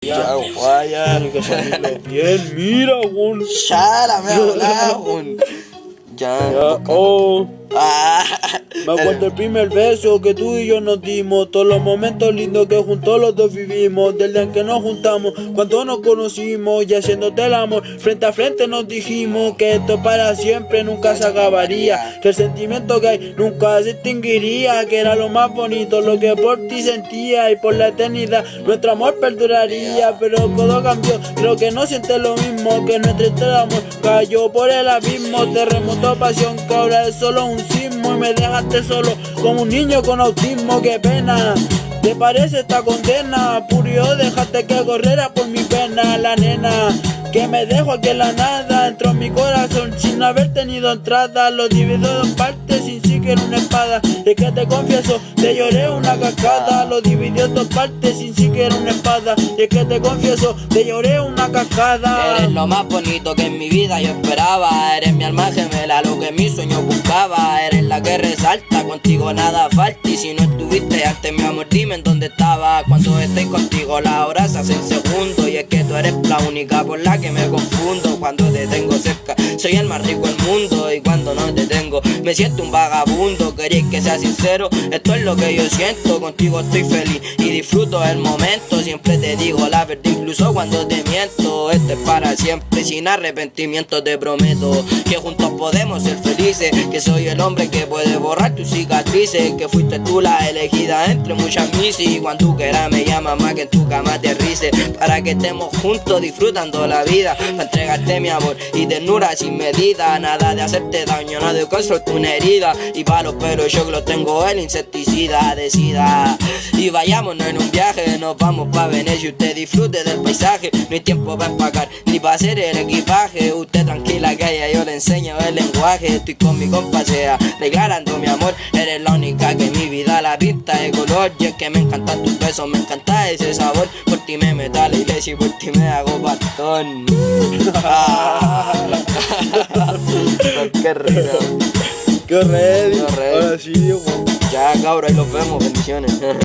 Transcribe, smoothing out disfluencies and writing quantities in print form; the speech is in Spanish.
Ya, guaya. Tiene que salirlo bien, mira, weón. Chala, me ha hablado, weón. Ya. Oh. Ah. Me acuerdo el primer beso que tú y yo nos dimos, todos los momentos lindos que juntos los dos vivimos, del día en que nos juntamos, cuando nos conocimos y haciéndote el amor, frente a frente nos dijimos que esto para siempre nunca se acabaría, que el sentimiento que hay nunca se extinguiría, que era lo más bonito, lo que por ti sentía y por la eternidad nuestro amor perduraría, pero todo cambió, creo que no sientes lo mismo, que nuestro historia de amor cayó por el abismo, terremoto, pasión, que ahora es solo un sismo y me dejaste solo como un niño con autismo, qué pena. ¿Te parece esta condena? Purio, dejaste que corriera por mi pena, la nena que me dejo aquí en la nada, entró en mi corazón sin haber tenido entrada, lo divido en dos partes sin siquiera una espada, es que te confieso, te lloré una cascada, lo dividió en dos partes sin siquiera una espada, y es que te confieso, te lloré una cascada. Eres lo más bonito que en mi vida yo esperaba, eres mi alma gemela, lo que mi sueño buscaba, eres la que resalta, contigo nada falta, y si no estuviste antes mi amor dime en dónde estaba, cuando estoy contigo las horas se hacen segundos, y es que tú eres la única por la que me confundo, cuando te tengo cerca soy el más rico del mundo, y cuando no te tengo me siento un vagabundo, queréis que sea sincero, esto es lo que yo siento, contigo estoy feliz y disfruto el momento, siempre te digo la verdad incluso cuando te miento, esto es para siempre sin arrepentimiento, te prometo que juntos podemos ser felices, que soy el hombre que puede borrar tus cicatrices, que fuiste tú la elegida entre muchas mises, y cuando tú quieras me llamas más que en tu cama te rices, para que estemos juntos disfrutando la vida, para entregarte mi amor y ternura sin medida, nada de hacerte daño, nada de construirte una herida, y para los pelos yo que lo tengo el insecticida, decida, y vayámonos en un viaje, nos vamos pa' Venecia, usted disfrute del paisaje, no hay tiempo para empacar ni para hacer el equipaje, usted tranquila que allá yo le enseño el lenguaje, estoy con mi compasea, declarando mi amor, eres la única que mi vida la pinta de color, y es que me encantan tus besos, me encanta ese sabor, por ti me meto a la iglesia y por ti me hago bastón. Qué risa. Qué ready. Qué ready. Ahora sí, weón. Ya cabros, ahí los vemos, bendiciones.